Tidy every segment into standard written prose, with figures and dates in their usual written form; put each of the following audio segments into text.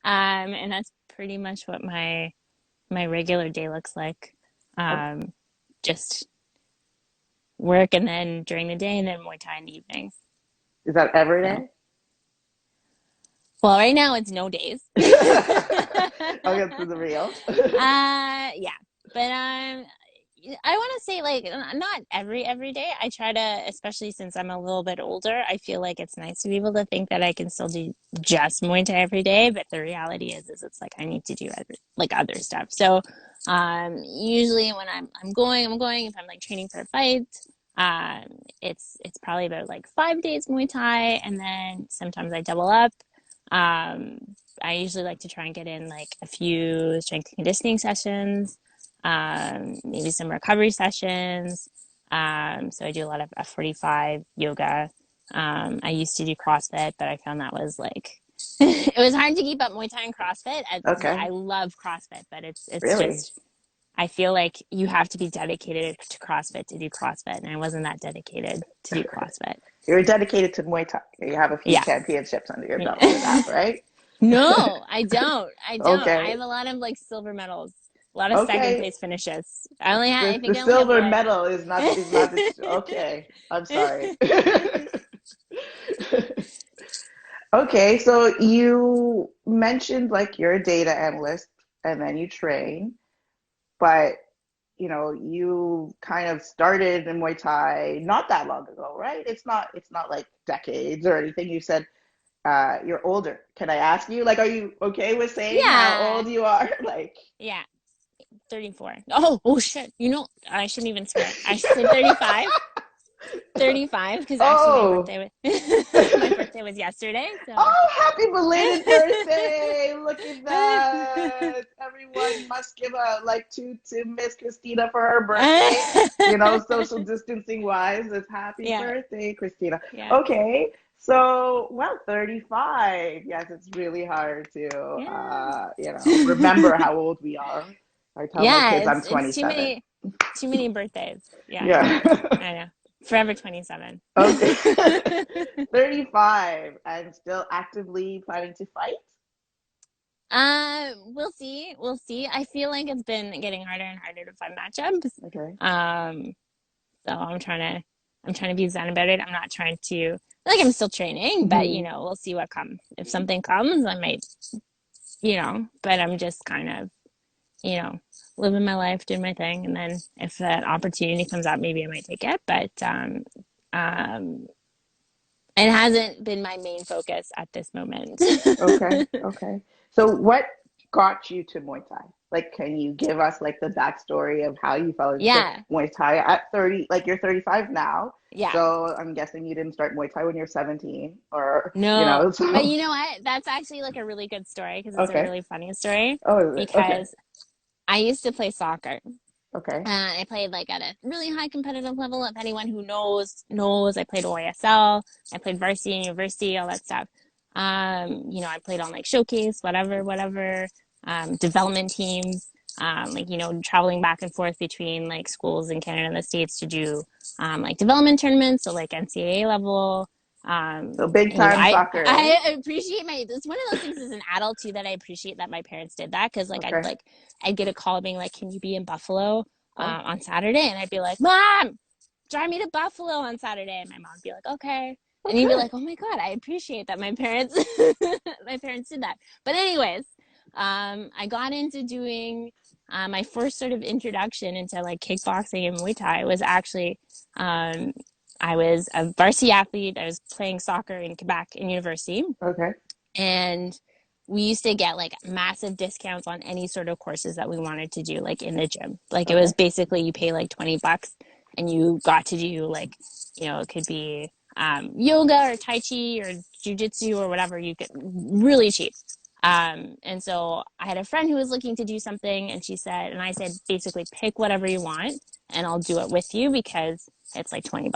And that's pretty much what my regular day looks like. Oh, Um, just work and then during the day and then Muay Thai in the evening. is that every So, day? well, right now it's no days. I'll get to the real. Yeah, but I want to say like not every day. I try to, especially since I'm a little bit older. I feel like it's nice to be able to think that I can still do just Muay Thai every day. But the reality is it's like I need to do other stuff. So, usually when I'm going. If I'm like training for a fight, it's probably about like 5 days Muay Thai, and then sometimes I double up. Um, I usually like to try and get in like a few strength and conditioning sessions, maybe some recovery sessions. So I do a lot of F45 yoga. I used to do CrossFit, but I found that was like it was hard to keep up Muay Thai and CrossFit. I Okay, love CrossFit, but it's really? just I feel like you have to be dedicated to CrossFit to do CrossFit, and I wasn't that dedicated to do CrossFit. You're dedicated to Muay Thai. You have a few Yeah. championships under your belt for that, right? No, I don't. I don't. I Okay. have a lot of like silver medals, a lot of second Okay. place finishes. I The think I only have silver one. medal is not the okay. I'm sorry. Okay, so you mentioned like you're a data analyst and then you train, but you kind of started in Muay Thai not that long ago, right? It's not like decades or anything. You said you're older. Can I ask you, like, are you okay with saying how Yeah. old you are? Like, Yeah. 34. Oh shit. I shouldn't even swear. I should say 35. 35 because actually oh, my birthday was yesterday, so oh, happy belated birthday! Look at that. Everyone must give a like to Miss Christina for her birthday. Social distancing wise, it's happy yeah. birthday, Christina. Yeah. Okay, so well, 35. Yes, it's really hard to Yeah. remember how old we are. I tell my Yeah, kids I'm it's twenty-seven. too many birthdays. Yeah, Yeah. I know. Forever 27. Okay. 35 and still actively planning to fight? We'll see. We'll see. I feel like it's been getting harder and harder to find matchups. Okay. Um, so I'm trying to be zen about it. I'm not trying to like I'm still training, but Hmm. we'll see what comes. If something comes, I might, but I'm just kind of, you know, living my life, doing my thing, and then if that opportunity comes up, maybe I might take it. But um, it hasn't been my main focus at this moment. Okay. Okay. So what got you to Muay Thai? Like, can you give us like the backstory of how you fell into Yeah, Muay Thai at 30? Like you're 35 now. yeah. So I'm guessing you didn't start Muay Thai when you're 17 or, No, but so you know what? That's actually like a really good story because it's a okay. really funny story. Oh, is it? Okay. Because I used to play soccer. Okay. I played like at a really high competitive level. If anyone who knows, I played OISL, I played varsity and university, all that stuff. I played on like showcase, whatever, development teams. Like traveling back and forth between like schools in Canada and the States to do like development tournaments, so like NCAA level. So big time I soccer, eh? I appreciate it's one of those things as an adult too that I appreciate that my parents did that because Okay. I'd get a call being like, "Can you be in Buffalo Oh, on Saturday?" And I'd be like, "Mom, drive me to Buffalo on Saturday." And my mom would be like, "Okay." And you'd be okay. like, "Oh my God, I appreciate that my parents my parents did that." But anyways, I got into doing my first sort of introduction into like kickboxing and Muay Thai was actually um, I was a varsity athlete. I was playing soccer in Quebec in university, Okay. and we used to get like massive discounts on any sort of courses that we wanted to do, like in the gym. Like it was Okay. basically you pay like $20 and you got to do like, it could be yoga or Tai Chi or jujitsu or whatever you get really cheap. And so I had a friend who was looking to do something and I said, basically pick whatever you want and I'll do it with you because it's like $20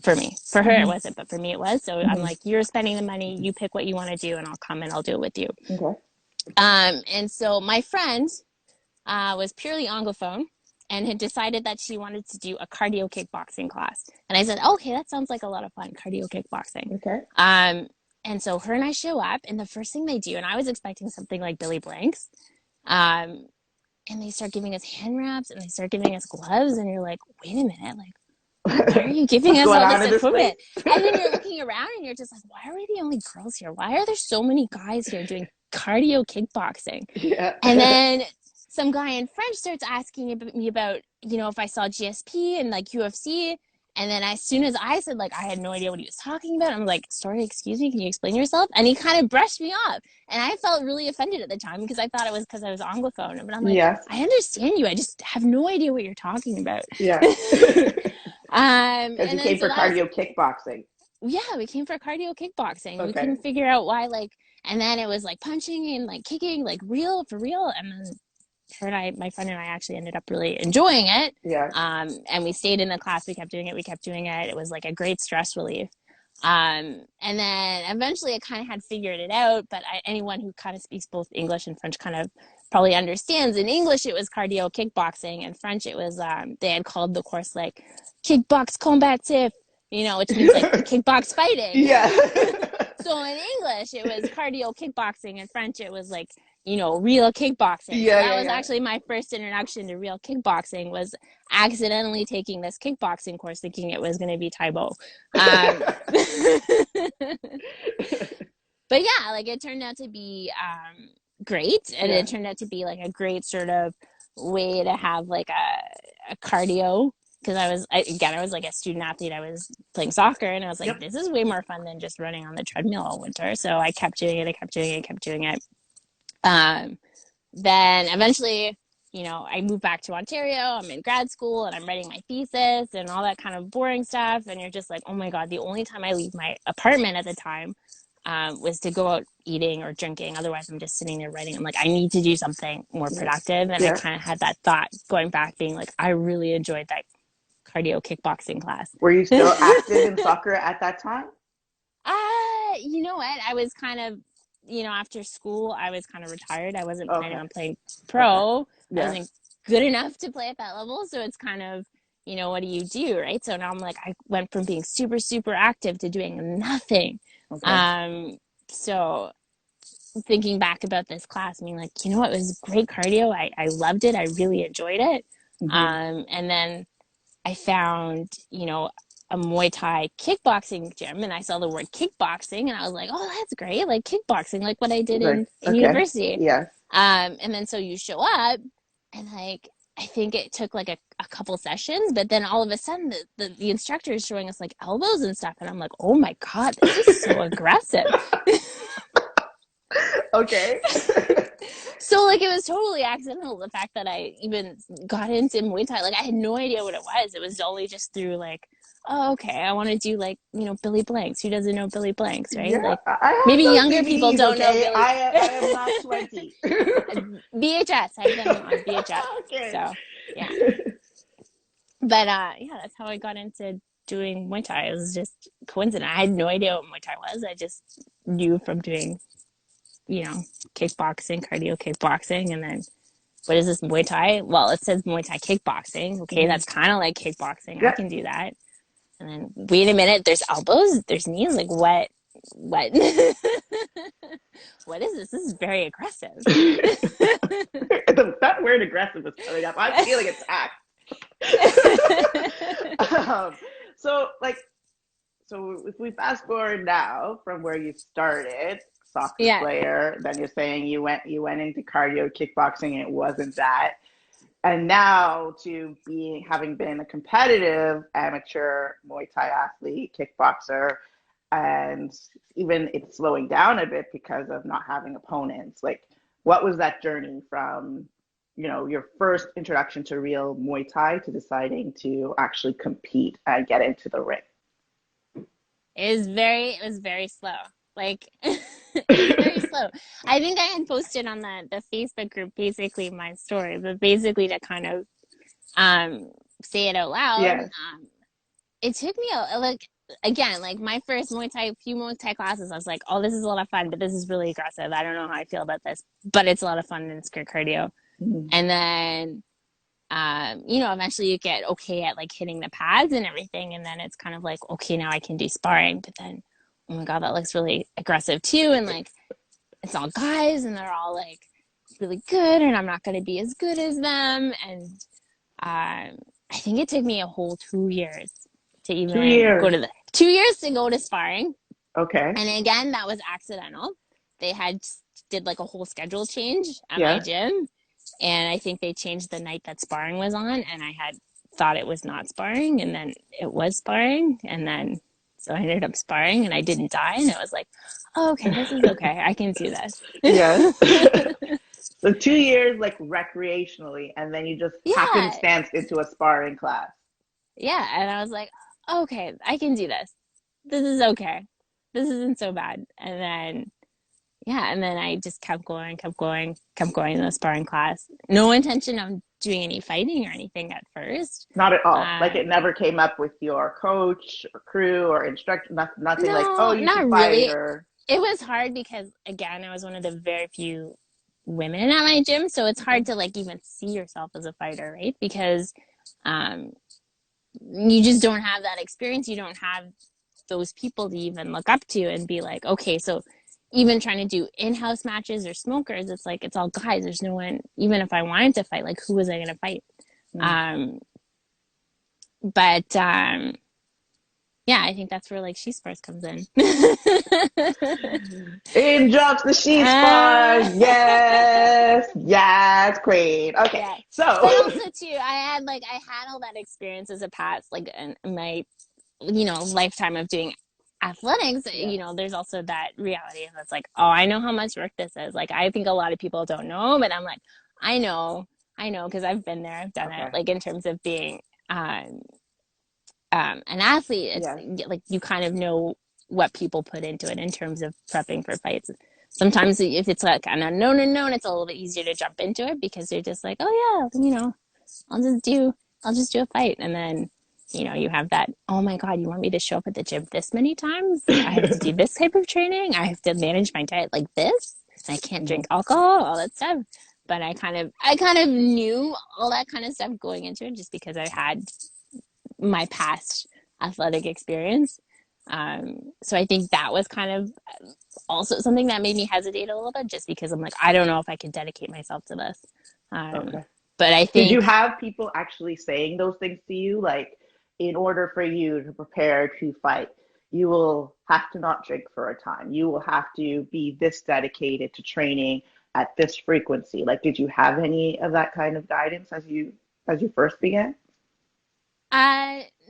for me. For her, it Hmm. wasn't, but for me, it was. So I'm Hmm. like, you're spending the money. You pick what you want to do, and I'll come and I'll do it with you. Okay. And so my friend was purely Anglophone and had decided that she wanted to do a cardio kickboxing class. And I said, okay, that sounds like a lot of fun, cardio kickboxing. Okay. Um, And so her and I show up, and the first thing they do, and I was expecting something like Billy Blanks, um, and they start giving us hand wraps and they start giving us gloves, and you're like, wait a minute, like, why are you giving What's us going all on this in this place? equipment? And then you're looking around and you're just like, why are we the only girls here? Why are there so many guys here doing cardio kickboxing? Yeah. And then some guy in French starts asking me about, if I saw GSP and like UFC. And then as soon as I said, like, I had no idea what he was talking about, I'm like, sorry, excuse me, can you explain yourself? And he kind of brushed me off. And I felt really offended at the time because I thought it was because I was Anglophone. But I'm like, Yes. I understand you. I just have no idea what you're talking about. Yeah. Because you And then came so for that was, cardio kickboxing. yeah, we came for cardio kickboxing. We Okay. couldn't figure out why, like, and then it was like punching and like kicking, like real for real. And then her and I, my friend and I actually ended up really enjoying it. Yeah. And we stayed in the class. We kept doing it. We kept doing it. It was like a great stress relief. And then eventually I kind of had figured it out, but anyone who kind of speaks both English and French kind of probably understands. In English, it was cardio kickboxing. In French, it was, they had called the course like kickbox combatif, which means like kickbox fighting. Yeah. So in English, it was cardio kickboxing. In French, it was like, real kickboxing. So Yeah, that yeah, was yeah. actually my first introduction to real kickboxing, was accidentally taking this kickboxing course thinking it was going to be Taibo. But yeah, like it turned out to be great. And Yeah. it turned out to be like a great sort of way to have like a cardio. Because I was like a student athlete. I was playing soccer, and I was like, Yep. this is way more fun than just running on the treadmill all winter. So I kept doing it. I kept doing it. I kept doing it. Um, then eventually, I moved back to Ontario. I'm in grad school and I'm writing my thesis and all that kind of boring stuff. And you're just like, oh my God, the only time I leave my apartment at the time was to go out eating or drinking. Otherwise, I'm just sitting there writing. I'm like, I need to do something more Yeah. productive. And I Yeah. kind of had that thought going back, being like, I really enjoyed that cardio kickboxing class. Were you still active in soccer at that time? You know what? I was kind of, after school, I was kind of retired. I wasn't planning Okay. on playing Okay. pro. I Yeah. wasn't good enough to play at that level. So it's kind of, what do you do, right? So now I'm like, I went from being super, super active to doing nothing. Okay. So thinking back about this class, I mean, like, it was great cardio. I loved it. I really enjoyed it. Mm-hmm. And then I found, a Muay Thai kickboxing gym, and I saw the word kickboxing, and I was like, oh, that's great. Like kickboxing, like what I did Right. in Okay. university. Yes. And then so you show up, and like, I think it took like a couple sessions, but then all of a sudden the instructor is showing us like elbows and stuff. And I'm like, oh my God, this is so aggressive. Okay. So like it was totally accidental, the fact that I even got into Muay Thai. Like I had no idea what it was. It was only just through like, oh, okay, I want to do like, Billy Blanks. Who doesn't know Billy Blanks, right? Yeah, Like I have maybe those younger people DVDs, don't know okay? Billy. I am not 20. VHS. I have them on VHS. Okay. So yeah. But yeah, that's how I got into doing Muay Thai. It was just coincident. I had no idea what Muay Thai was. I just knew from doing, kickboxing, cardio kickboxing, and then what is this Muay Thai? Well, it says Muay Thai kickboxing. Okay, Mhm. that's kind of like kickboxing. I Yeah. can do that. And then wait a minute, there's elbows, there's knees. Like what? What? What is this? This is very aggressive. That word aggressive is coming up. I'm feeling attacked. um, so, like, so if we fast forward now from where you started, soccer Yeah. player, then you're saying you went into cardio kickboxing and it wasn't that, and now to being having been a competitive amateur Muay Thai athlete, kickboxer, and even it's slowing down a bit because of not having opponents. Like, what was that journey from, your first introduction to real Muay Thai to deciding to actually compete and get into the ring? It was very slow. Like it was very slow. I think I had posted on the Facebook group basically my story, but basically to kind of say it out loud. Yes. It took me like again, like my first few Muay Thai classes, I was like, oh, this is a lot of fun, but this is really aggressive. I don't know how I feel about this, but it's a lot of fun and it's good cardio. Mm-hmm. And then eventually you get okay at like hitting the pads and everything. And then it's kind of like, okay, now I can do sparring. But then, oh oh my God, that looks really aggressive too. And like, it's all guys and they're all like really good and I'm not going to be as good as them. And I think it took me a whole 2 years to Two even go years. to the 2 years to go to sparring. Okay. And again, that was accidental. They had did like a whole schedule change at my Yeah. gym. And I think they changed the night that sparring was on. And I had thought it was not sparring. And then it was sparring. And then, so I ended up sparring and I didn't die. And it was like, oh, okay, this is okay. I can do Yes. this. So 2 years like recreationally, and then you just Yeah. happenstance into a sparring class. Yeah. And I was like, okay, I can do this. This is okay. This isn't so bad. And then, yeah. And then I just kept going in the sparring class. No intention of doing any fighting or anything at first. Not at all. Like it Um, never came up with your coach or crew or instructor, nothing like, oh, no, you should not fight really. or. It was hard because, again, I was one of the very few women at my gym. So it's hard to like even see yourself as a fighter, right? Because um, you just don't have that experience. You don't have those people to even look up to and be like, okay, so even trying to do in-house matches or smokers, it's like it's all guys. There's no one. Even if I wanted to fight, like who was I going to fight? Mm. Um, but yeah, I think that's where like She Spars comes in. In drops the she uh, spars. Yes. Yes, queen. Okay. yeah, So, but also too, I had all that experience as a past, like in my lifetime of doing athletics. yeah. There's also that reality that's like, oh, I know how much work this is. Like, I think a lot of people don't know, but I'm like, I know, because I've been there, I've done it. Okay. Like in terms of being um, an athlete, it's Yes. like you kind of know what people put into it in terms of prepping for fights. Sometimes if it's like an unknown, it's a little bit easier to jump into it because you're just like, oh yeah, I'll just do I'll just do a fight. And then, you have that, oh my God, you want me to show up at the gym this many times? I have to do this type of training. I have to manage my diet like this. And I can't Mhm. drink alcohol, all that stuff. But I kind of knew all that kind of stuff going into it just because I had my past athletic experience. So I think that was kind of also something that made me hesitate a little bit just because I'm like, I don't know if I could dedicate myself to this. Um, Okay. but I Did you think have people actually saying those things to you? Like, in order for you to prepare to fight, you will have to not drink for a time. You will have to be this dedicated to training at this frequency. Like, did you have any of that kind of guidance as you first began?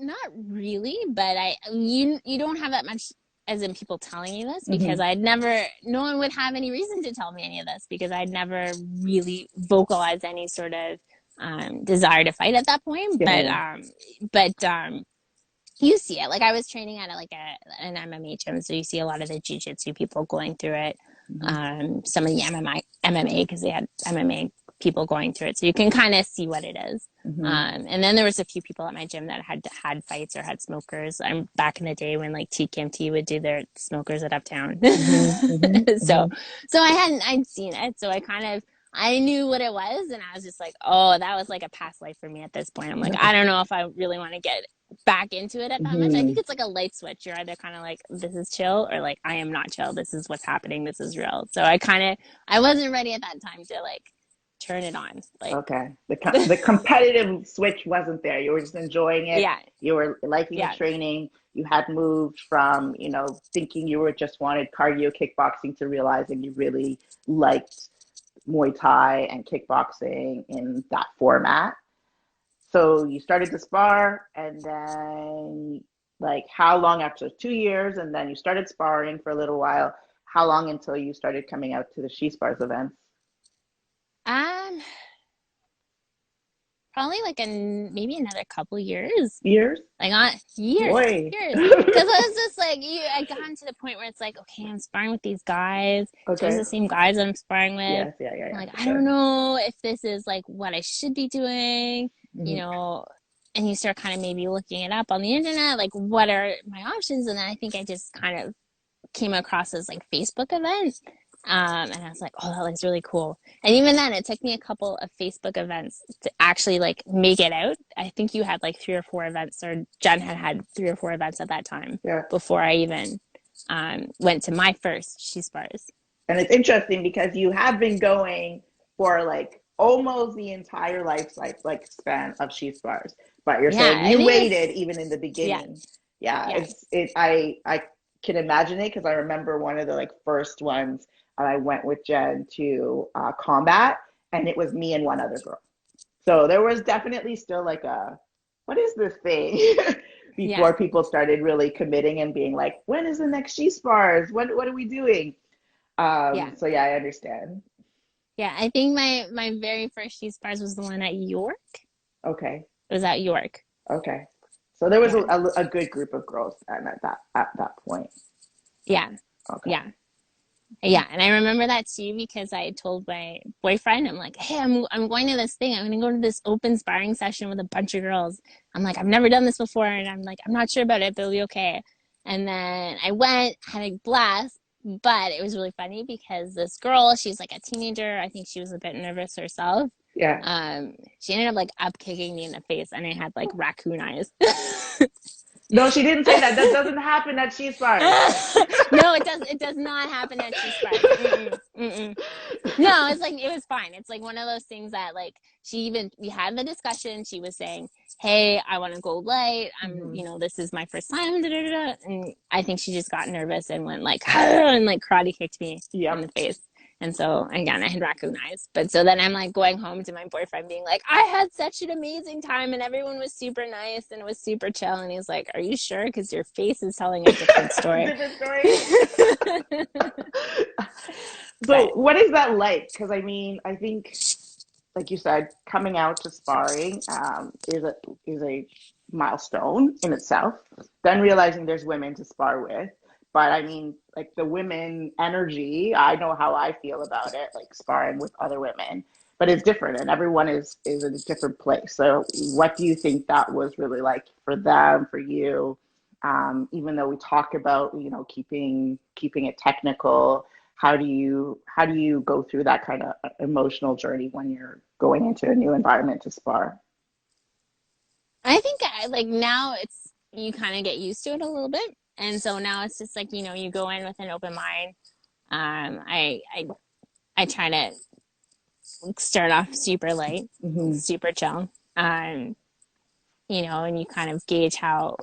not really, but you don't have that much as in people telling you this because Hmm. no one would have any reason to tell me any of this because I'd never really vocalized any sort of desire to fight at that point. Yeah, But yeah. you see it. Like I was training at an MMA gym, so you see a lot of the jiu-jitsu people going through it. Hmm. Some of the MMA because they had MMA people going through it, so you can kind of see what it is. Hmm. And then there was a few people at my gym that had fights or had smokers. I'm back in the day when like TKMT would do their smokers at Uptown. Hmm. Hmm. so Hmm. so I'd seen it, so I knew what it was, and I was just like, oh, that was like a past life for me at this point. I'm like, I Okay. don't know if I really want to get back into it at that much. I think Hmm. it's like a light switch. You're either kind of like, this is chill, or like, I am not chill. This is what's happening. This is real. So I wasn't ready at that time to like turn it on. Like, Okay. The competitive switch wasn't there. You were just enjoying it. yeah, You were liking the yeah, training. You had moved from, thinking you were just wanted cardio kickboxing to realizing you really liked Muay Thai and kickboxing in that format. So you started to spar, and then like how long after 2 years, and then you started sparring for a little while. How long until you started coming out to the She Spars events? um, probably like maybe another couple years. Years? Like on Boy. years. Because I was just like, I gotten to the point where it's like, okay, I'm sparring with these guys. It's always Okay. the same guys I'm sparring with. Yes, yeah, yeah, I'm yeah, like, for I don't sure. know if this is like what I should be doing, you Hmm. know. And you start kind of maybe looking it up on the internet, like what are my options? And then I think I just kind of came across this like Facebook event. And I was like, oh, that looks really cool. And even then, it took me a couple of Facebook events to actually like make it out. I think you had like 3 or 4 events, or Jen had 3 or 4 events at that time Yeah. before I even. went to my first She Spars. And it's interesting because you have been going for like almost the entire like span of She Spars, but you're Yeah, saying I you think waited it's, even in the yeah, beginning. Yeah, yeah, I can imagine it because I remember one of the like first ones I went with Jen to combat, and it was me and one other girl. So there was definitely still like a what is this thing yeah, before people started really committing and being like, when is the next She Spars? What are we doing? yeah. So yeah, I understand. Yeah, I think my very first She Spars was the one at York. Okay. It was at York. Okay. So there was Yeah, a good group of girls at that point. yeah, Okay. yeah. Yeah, and I remember that too because I told my boyfriend, I'm like, hey, I'm going to this thing. I'm gonna go to this open sparring session with a bunch of girls. I'm like, I've never done this before, and I'm like, I'm not sure about it, but it'll be okay. And then I went, had a blast, but it was really funny because this girl, she's like a teenager. I think she was a bit nervous herself. Yeah. She ended up like up kicking me in the face, and I had like raccoon eyes. No, she didn't say that. That doesn't happen at Cheese Bars. No, it does. It does not happen at She Spars. Mm-mm, mm-mm. No, it's like it was fine. It's like one of those things that like we had the discussion. She was saying, "Hey, I want to go light. Hmm. This is my first time." Da, da, da, da. And I think she just got nervous and went like and like karate kicked me in Yep. the face. And so again, I had raccoon eyes. But so then I'm like going home to my boyfriend, being like, "I had such an amazing time, and everyone was super nice and it was super chill." And he's like, "Are you sure? Because your face is telling a different story." Different story. But So what is that like? Because I mean, I think, like you said, coming out to sparring is a milestone in itself. Then realizing there's women to spar with, but I mean, like the women energy, I know how I feel about it, like sparring with other women, but it's different, and everyone is in a different place. So, what do you think that was really like for them, for you? Even though we talk about keeping it technical, how do you go through that kind of emotional journey when you're going into a new environment to spar? I think like now it's you kind of get used to it a little bit, and so now it's just like you go in with an open mind. I try to start off super light, Hmm. super chill. And you kind of gauge how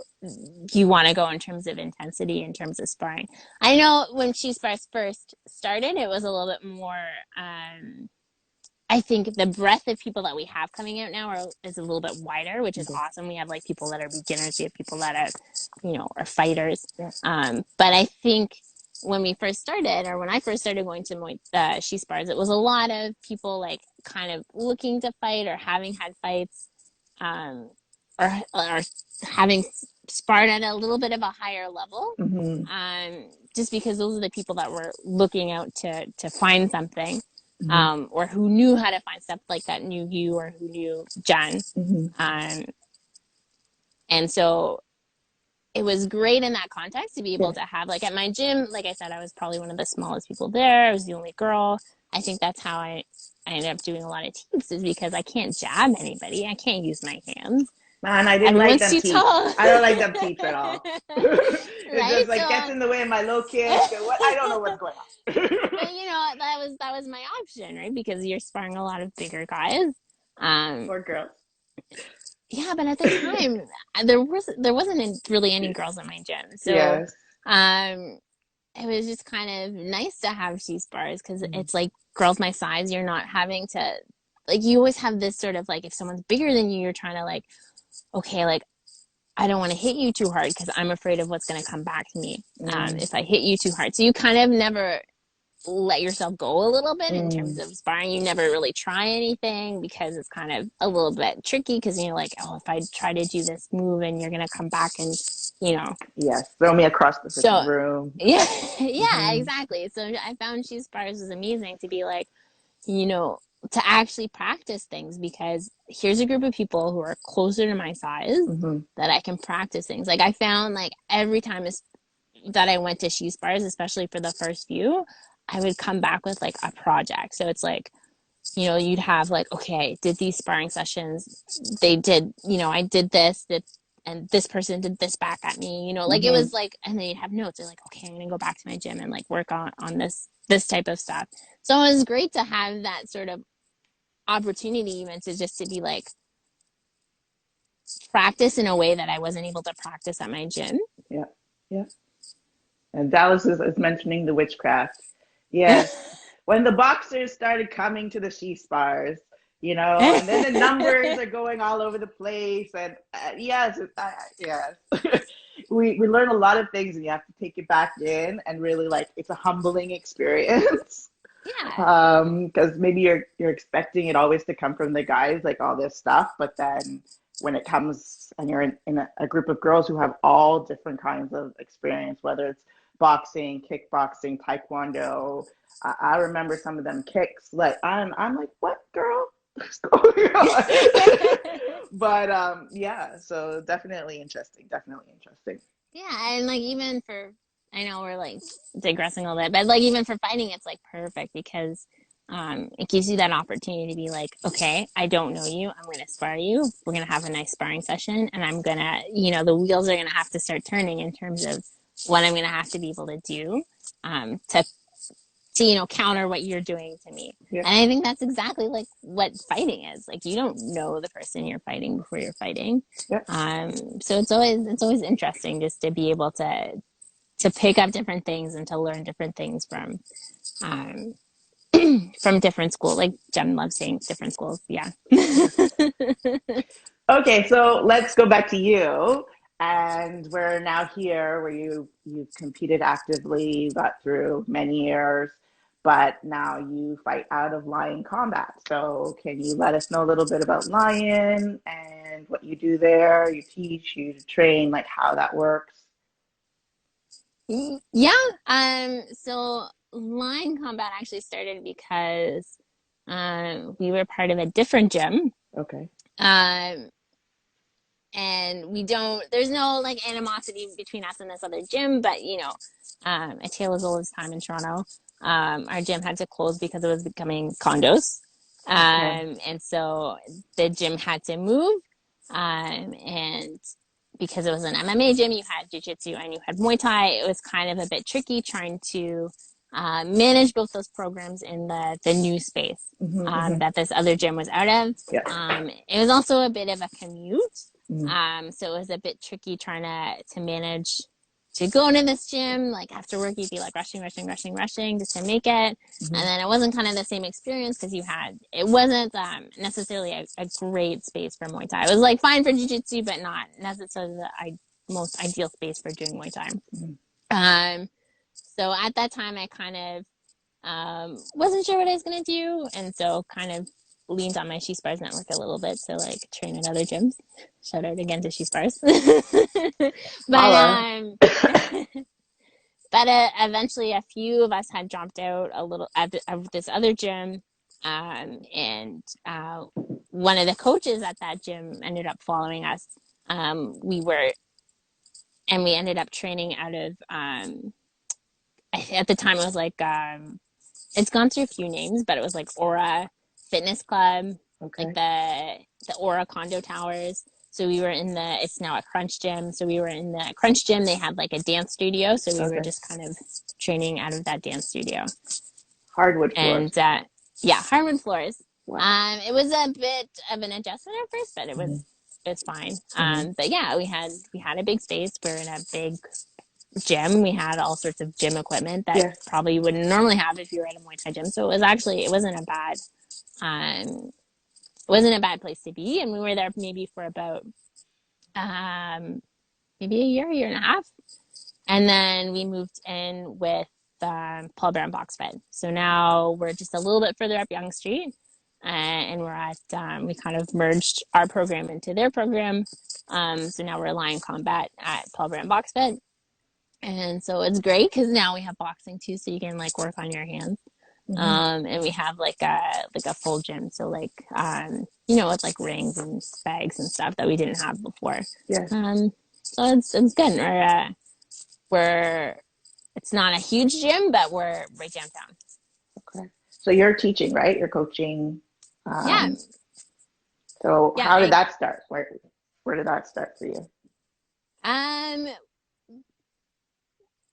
you want to go in terms of intensity, in terms of sparring. I know when She Spars first started, it was a little bit more. I think the breadth of people that we have coming out now is a little bit wider, which is Okay. awesome. We have like people that are beginners, we have people that are fighters. Yeah. But I think when we first started, or when I first started going to She Spars, it was a lot of people like kind of looking to fight or having had fights, um, or having sparred at a little bit of a higher level. Hmm. Just because those are the people that were looking out to find something, Hmm. or who knew how to find stuff like that knew you or who knew Jen. Hmm. Um, and so it was great in that context to be Yeah. able to have, like at my gym, like I said, I was probably one of the smallest people there. I was the only girl. I think that's how I ended up doing a lot of teeps, is because I can't jab anybody. I can't use my hands. Man, I didn't like Everyone's them too teeps. tall. I don't like them teeps at all. It Right? just like gets So in the way of my low kick. What I don't know what's going on. but that was my option, right? Because you're sparring a lot of bigger guys. Um, Poor girls. yeah, but at the time there wasn't really any girls in my gym, so Yes. um, it was just kind of nice to have She Spars because Mhm. it's like girls my size. You're not having to like you always have this sort of like if someone's bigger than you, you're trying to like okay like I don't want to hit you too hard because I'm afraid of what's going to come back to me Mm. if I hit you too hard. So you kind of never let yourself go a little bit in terms Mm. of sparring. You never really try anything because it's kind of a little bit tricky because you're like, oh, if I try to do this move and you're gonna come back and you know. Yes. Throw me across the freaking So room. yeah, yeah, Hmm. exactly. So I found She Spars was amazing to be like, you know, to actually practice things because here's a group of people who are closer to my size Hmm. that I can practice things. Like I found like every time that I went to She Spars, especially for the first few, I would come back with like a project. So it's like, you'd have like, okay, I did these sparring sessions. They did, I did this, that and this person did this back at me, you know, like it Mm-hmm. was like, and then you'd have notes. You're like, okay, I'm gonna go back to my gym and like work on this type of stuff. So it was great to have that sort of opportunity, even to just to be like practice in a way that I wasn't able to practice at my gym. Yeah. Yeah. And Dallas is mentioning the witchcraft. Yes. When the boxers started coming to the she spars, and then the numbers are going all over the place. And yes, yes. We learn a lot of things, and you have to take it back in and really like it's a humbling experience. Yeah. Because maybe you're expecting it always to come from the guys, like all this stuff, but then when it comes and you're in a group of girls who have all different kinds of experience, whether it's boxing, kickboxing, taekwondo. I remember some of them kicks. Like I'm like, what girl? What's going on? But yeah, so definitely interesting. Definitely interesting. Yeah, and like even for, I know we're like digressing a little bit, but like even for fighting, it's like perfect because it gives you that opportunity to be like, okay, I don't know you. I'm going to spar you. We're going to have a nice sparring session, and I'm going to, the wheels are going to have to start turning in terms of what I'm going to have to be able to do to counter what you're doing to me. Yeah. And I think that's exactly like what fighting is. Like you don't know the person you're fighting before you're fighting. Yeah. So it's always interesting just to be able to pick up different things and to learn different things um, from different schools. Like Jen loves saying different schools. Yeah. Yeah. Okay, so let's go back to you. And we're now here where you've competed actively, you got through many years, but now you fight out of Lion Combat. So can you let us know a little bit about Lion and what you do there? You teach, you train, like how that works. Yeah. So line combat actually started because we were part of a different gym. Okay. Um, and there's no like animosity between us and this other gym, but a tale as old as time in Toronto. Our gym had to close because it was becoming condos. Okay. And so the gym had to move. And because it was an MMA gym, you had jiu-jitsu and you had Muay Thai. It was kind of a bit tricky trying to manage both those programs in the new space Mm-hmm. that this other gym was out of. Yeah. It was also a bit of a commute. Mm-hmm. So it was a bit tricky trying to manage to go into this gym. Like after work, you'd be like rushing, rushing, rushing, rushing just to make it. And Mm-hmm. then it wasn't kind of the same experience because it wasn't necessarily a great space for Muay Thai. It was like fine for Jiu Jitsu, but not necessarily the most ideal space for doing Muay Thai. Mm-hmm. Um, so at that time, I kind of wasn't sure what I was gonna do, and so kind of leaned on my She Spars network a little bit to like train at other gyms. Shout out again to She Spars. but Holla. eventually a few of us had dropped out a little of this other gym, and one of the coaches at that gym ended up following us. We ended up training out of at the time it was like it's gone through a few names, but it was like Aura Fitness Club, like Okay. the Aura condo towers. So we were in it's now a Crunch Gym. So we were in the Crunch Gym. They had like a dance studio. So we were Okay. just kind of training out of that dance studio. Hardwood floors. And yeah, hardwood floors. Wow. It was a bit of an adjustment at first, but Mm-hmm. it was fine. Mm-hmm. But yeah, we had a big space. We're in a big gym. We had all sorts of gym equipment that Yeah. probably you wouldn't normally have if you were at a Muay Thai gym. So it um, wasn't a bad place to be. And we were there maybe for about um, maybe a year and a half. And then we moved in with Paul Brown Box Fed. So now we're just a little bit further up Yonge Street. And we're we kind of merged our program into their program. So now we're Lion Combat at Paul Brown Box Fed. And so it's great because now we have boxing too, so you can like work on your hands. Mm-hmm. And we have like a full gym, so like with like rings and bags and stuff that we didn't have before. Yeah. So it's good. We're it's not a huge gym, but we're right downtown. Okay. So you're teaching, right? You're coaching. Yeah, Um, so yeah. how did that start? Where did that start for you? Um,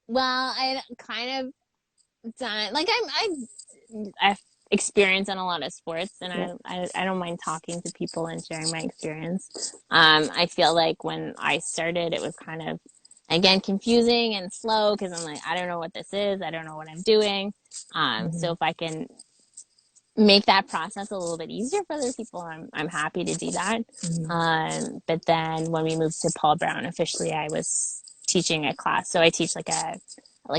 well, I kind of done like I've experienced in a lot of sports, and Yeah. I don't mind talking to people and sharing my experience. I feel like when I started, it was kind of again confusing and slow because I'm like, I don't know what this is, I don't know what I'm doing. So Hmm. if I can make that process a little bit easier for other people, I'm happy to do that. Hmm. But then when we moved to Paul Brown officially, I was teaching a class. So I teach like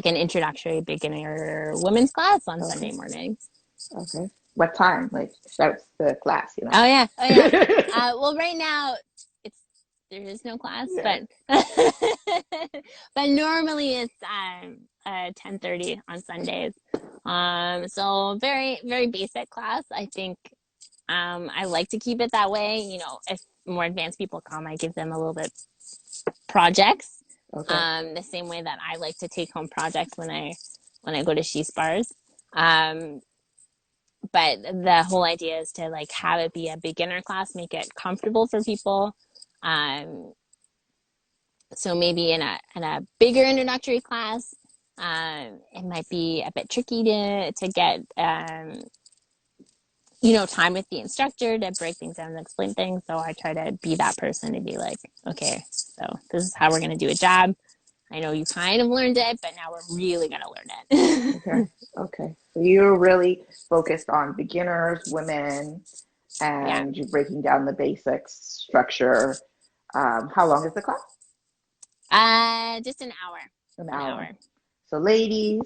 an introductory beginner women's class on Okay. Sunday mornings. Okay. What time? Like, shouts the class, you know? Oh yeah, oh yeah. Well, right now it's there is no class, Yeah. but but normally it's 10:30 on Sundays. So very basic class. I think I like to keep it that way. You know, if more advanced people come, I give them a little bit projects. Okay. The same way that I like to take home projects when I go to She Spars. Um, but the whole idea is to like have it be a beginner class, make it comfortable for people. Um, so maybe in a bigger introductory class, it might be a bit tricky to get time with the instructor to break things down and explain things. So I try to be that person to be like, okay, so this is how we're going to do a job. I know you kind of learned it, but now we're really going to learn it. Okay. Okay. So you're really focused on beginners, women, Yeah. and you're breaking down the basics, structure. How long is the class? Just an hour. An An hour. hour. So ladies,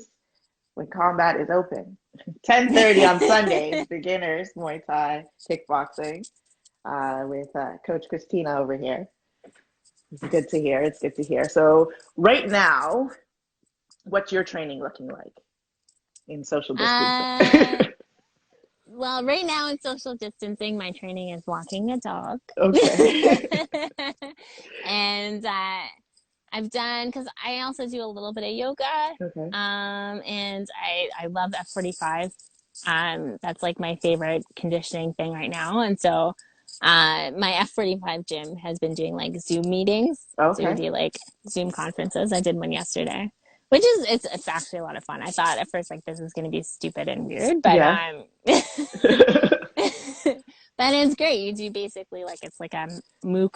when combat is open, 10:30 on Sundays, beginners, Muay Thai, kickboxing, with Coach Christina over here. It's good to hear. It's good to hear. So right now, what's your training looking like in social distancing? uh, well, right now in social distancing, my training is walking a dog. Okay. And I've done because I also do a little bit of yoga. Okay. And I love F45. That's like my favorite conditioning thing right now. And so my F45 gym has been doing like Zoom meetings. So we Okay. do like Zoom conferences. I did one yesterday, which is it's actually a lot of fun. I thought at first like this is going to be stupid and weird, but Yeah. but it's great. You do basically like it's like a MOOC,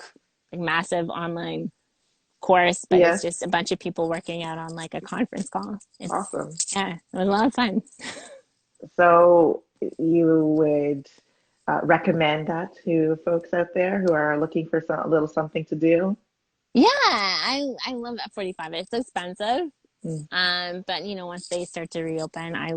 like massive online course, but it's Yes. just a bunch of people working out on like a conference call. It's Awesome. yeah, it was a lot of fun. So you would recommend that to folks out there who are looking for a little something to do? Yeah, I love F45. It's expensive. Mm. But once they start to reopen, I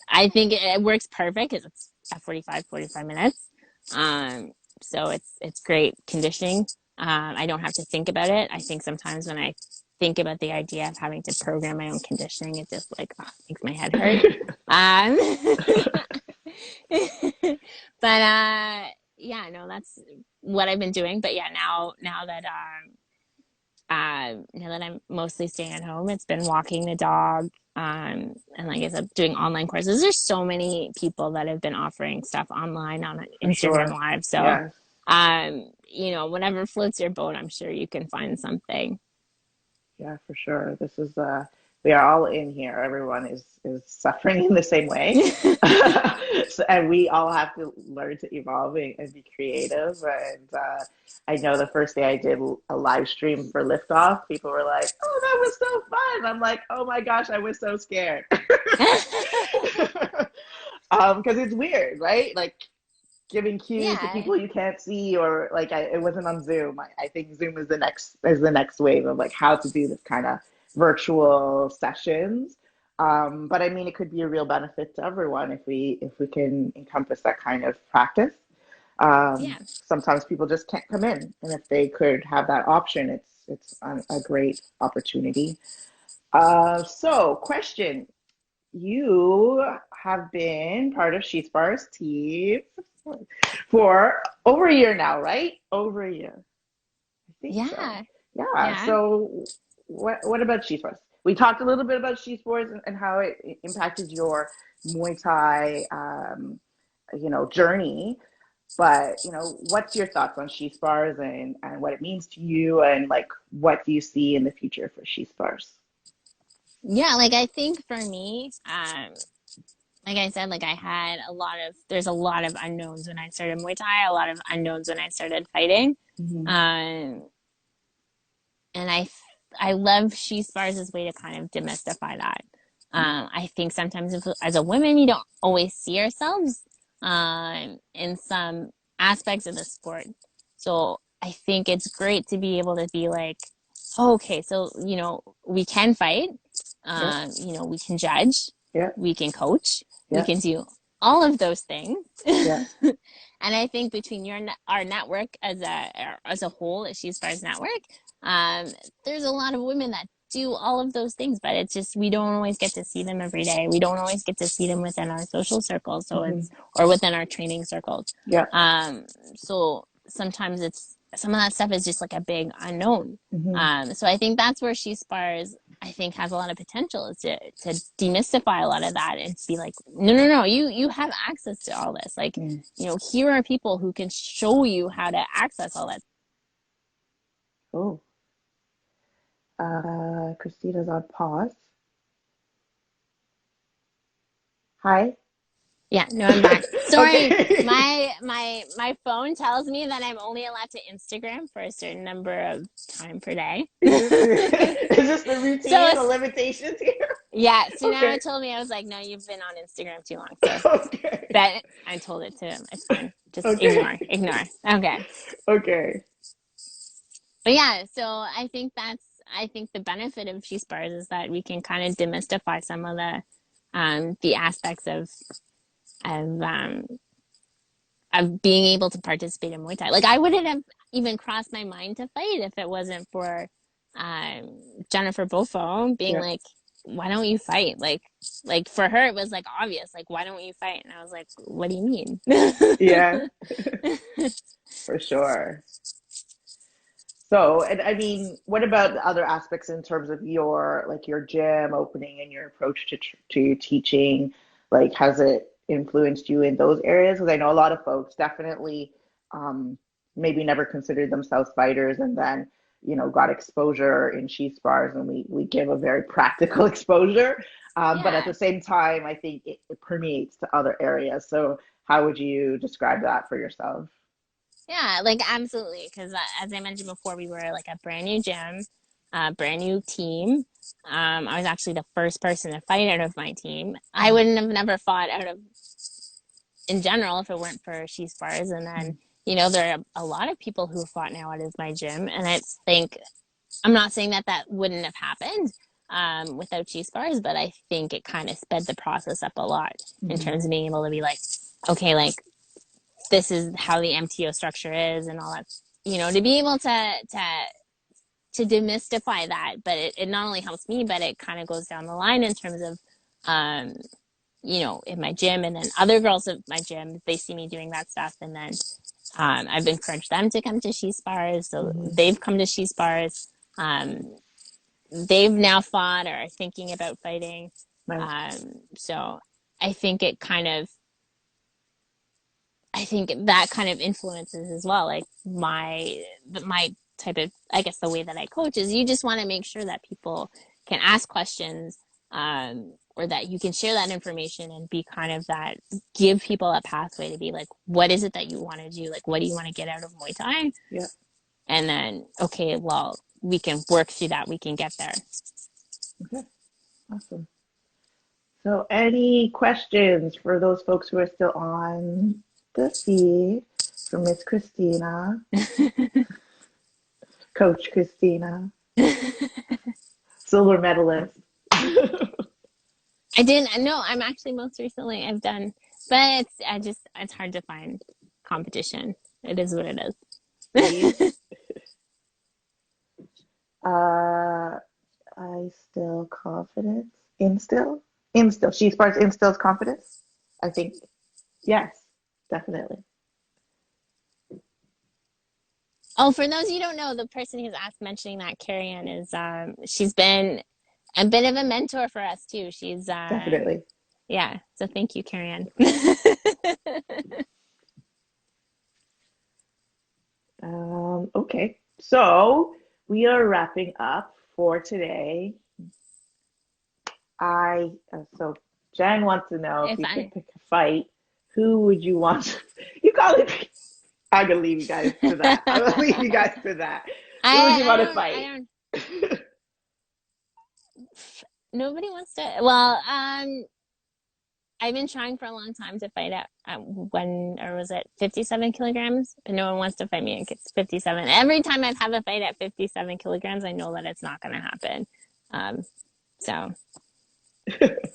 I think it works perfect because it's at 45 minutes. Um, so it's great conditioning. I don't have to think about it. I think sometimes when I think about the idea of having to program my own conditioning, it just like makes my head hurt. Um, but yeah, no, that's what I've been doing. But yeah, now that I'm mostly staying at home, it's been walking the dog. And like I said, doing online courses. There's so many people that have been offering stuff online on For Instagram sure. Live. So, Yes. whatever floats your boat, I'm sure you can find something. Yeah, for sure. This is we are all in here. Everyone is suffering in the same way. So, and we all have to learn to evolve and be creative. And I know the first day I did a live stream for Liftoff, people were like, "Oh, that was so fun." I'm like, "Oh my gosh, I was so scared." Because it's weird, right? Like giving cues to Yeah, people you can't see, or like it wasn't on Zoom. I think Zoom is the next wave of like how to do this kind of virtual sessions. But I mean, it could be a real benefit to everyone if we can encompass that kind of practice. yeah. Sometimes people just can't come in, and if they could have that option, it's a great opportunity. So, question: you have been part of She Spar's team for over a year now, right? Over a year. I think so. Yeah, Yeah. yeah. So what about She Sports? We talked a little bit about She Sports and how it impacted your Muay Thai journey. But, what's your thoughts on She Spars and what it means to you and like what do you see in the future for She Spars? Yeah, like I think for me, like I said, like there's a lot of unknowns when I started Muay Thai, a lot of unknowns when I started fighting. Hmm. Um, and I love She Spars' way to kind of demystify that. I think sometimes as a woman, you don't always see ourselves in some aspects of the sport. So I think it's great to be able to be like, oh, okay, so we can fight, Yeah, we can judge, yeah, we can coach, we yeah, can do all of those things. yeah. And I think between our network as a whole, as She Spars network, um, there's a lot of women that do all of those things, but it's just we don't always get to see them every day. We don't always get to see them within our social circles, so Hmm. it's or within our training circles. Yeah. So sometimes it's some of that stuff is just like a big unknown. Hmm. So I think that's where She Spars, I think, has a lot of potential is to demystify a lot of that and to be like, no, no, no, you have access to all this. Like, Mm. here are people who can show you how to access all that. Oh, Christina's on pause. Hi. Yeah, no, I'm back. Sorry, Okay. my phone tells me that I'm only allowed to Instagram for a certain number of time per day. Is this the So routine, the limitations here? yeah, so now Okay. it told me I was like, no, you've been on Instagram too long. So Okay. that I told it to him. It's fine. Just Okay. ignore. Okay. Okay. But yeah, so I think the benefit of She Spars is that we can kind of demystify some of the aspects of being able to participate in Muay Thai. Like I wouldn't have even crossed my mind to fight if it wasn't for Jennifer Bofo being Yeah. like, "Why don't you fight?" Like for her, it was like obvious. Like, why don't you fight? And I was like, "What do you mean?" Yeah, for sure. So, and I mean, what about the other aspects in terms of your like your gym opening and your approach to teaching? Like, has it influenced you in those areas? Because I know a lot of folks definitely um, maybe never considered themselves fighters, and then got exposure in She Spars, and we give a very practical exposure. But at Yeah, the same time, I think it permeates to other areas. So, how would you describe that for yourself? yeah, like absolutely. Because as I mentioned before, we were like a brand new gym, brand new team. I was actually the first person to fight out of my team. I wouldn't have never fought out of in general if it weren't for She Spars. And then, there are a lot of people who have fought now out of my gym. And I think, I'm not saying that that wouldn't have happened without She Spars, but I think it kind of sped the process up a lot in Mm-hmm. terms of being able to be like, okay, like this is how the MTO structure is and all that, to be able to demystify that. But it not only helps me, but it kind of goes down the line in terms of, um, in my gym and then other girls at my gym, they see me doing that stuff. And then I've encouraged them to come to She Spars. So Mm-hmm. they've come to She Spars. Um, they've now fought or are thinking about fighting. Nice. So I think I think that kind of influences as well. Like my type of, I guess the way that I coach is you just want to make sure that people can ask questions, or that you can share that information and be kind of that, give people a pathway to be like, what is it that you want to do? Like, what do you want to get out of Muay Thai? Yeah. And then, okay, well, we can work through that. We can get there. Okay. Awesome. So, any questions for those folks who are still on the feed for Miss Christina, Coach Christina, silver medalist? I didn't. No, I'm actually most recently I've done, but it's hard to find competition. It is what it It is. is. Uh, I still confidence. Instill? Instill. She sparks instills confidence. I think yes, definitely. Oh, for those you don't know, the person who's asked mentioning that, Carrie Ann, is she's been a bit of a mentor for us too. She's Definitely. yeah. So thank you, Carrie Ann. So we are wrapping up for today. So Jen wants to know if If you could I, pick a fight, who would you want to, you call it, I'm gonna leave you guys to that. I'm gonna leave you guys to that. Who would you want to I fight? don't, nobody wants to, well, I've been trying for a long time to fight at when, or was it 57 kilograms? But no one wants to fight me at 57. Every time I've had a fight at 57 kilograms, I know that it's not going to happen. Um, so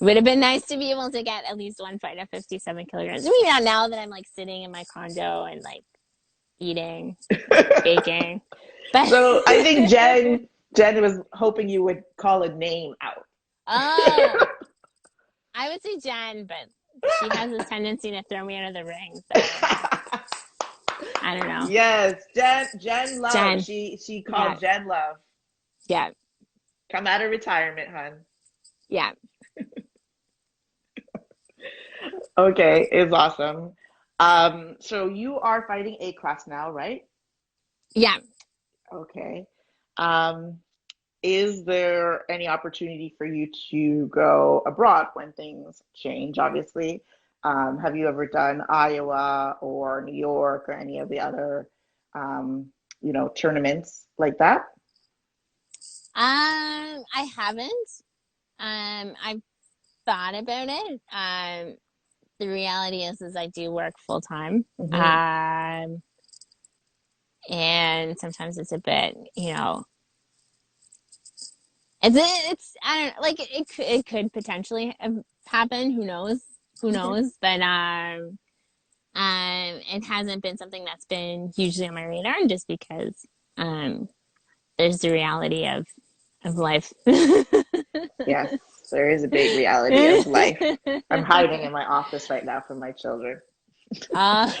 would have been nice to be able to get at least one fight at 57 kilograms. Maybe not now that I'm like sitting in my condo and like eating, baking. But So I think Jen was hoping you would call a name out. oh, I would say Jen, but she has this tendency to throw me out of the ring. So I don't know. Yes, Jen Love. Jen, She yeah, called Jen Love. yeah, Come out of retirement, hun. yeah, Okay, it's awesome. So you are fighting A class now, right? yeah. Okay. Um, is there any opportunity for you to go abroad when things change, obviously? Have you ever done Iowa or New York or any of the other, tournaments like that? I haven't. I've thought about it. The reality is I do work full time. Hmm. And sometimes it's a bit, I don't like it could potentially have happened. Who knows? Who Okay. knows? But it hasn't been something that's been hugely on my radar, just because um, there's the reality of life. Yes, there is a big reality of life. I'm hiding in my office right now from my children. uh,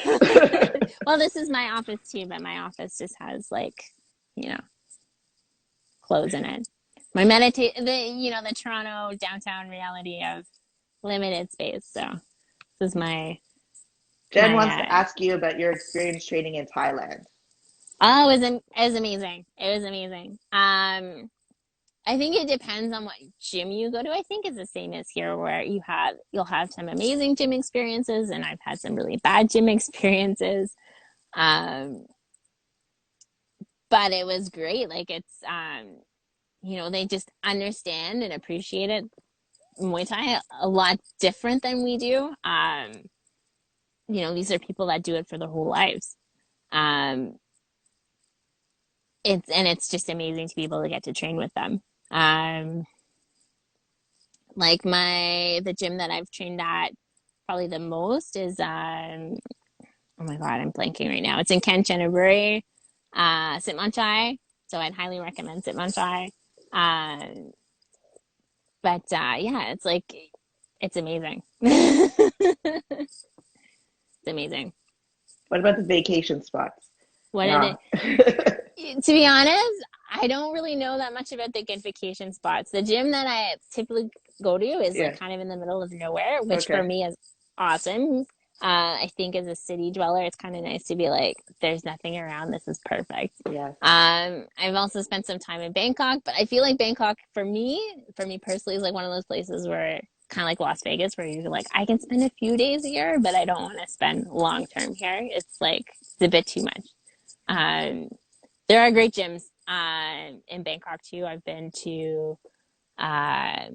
well, this is my office too, but my office just has like, you know, clothes in it. My the Toronto downtown reality of limited space. So this is Jen my wants to ask you about your experience training in Thailand. oh, it was amazing. It was amazing. I think it depends on what gym you go to. I think it's the same as here, where you'll have some amazing gym experiences, and I've had some really bad gym experiences. Um, but it was great. Like they just understand and appreciate it. Muay Thai a lot different than we do. These are people that do it for their whole lives. Um, it's just amazing to be able to get to train with them. Um, like the gym that I've trained at probably the most is oh my god, I'm blanking right now. It's in Kanchanaburi, Sitmanchai. So I'd highly recommend Sitmanchai. Um, but yeah, it's like it's amazing. It's amazing. What about the vacation spots? What are Yeah. they? To be honest, I don't really know that much about the good vacation spots. The gym that I typically go to is like Yeah. kind of in the middle of nowhere, which for Okay. me is awesome. I think as a city dweller, it's kind of nice to be like, there's nothing around. This is perfect. Yes. I've also spent some time in Bangkok, but I feel like Bangkok for me personally, is like one of those places where kind of like Las Vegas, where you're like, I can spend a few days a year, but I don't want to spend long term here. It's like it's a bit too much. Um, there are great gyms in Bangkok too. Uh,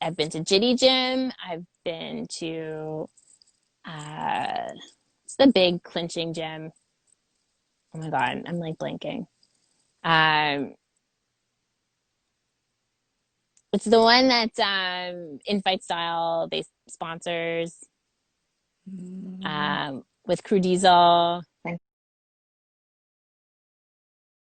I've been to Jitty Gym. I've been to uh, it's the big clinching gym. Oh my god, I'm like blanking. Um, it's the one that in fight style they sponsors Mm, with Crew Diesel.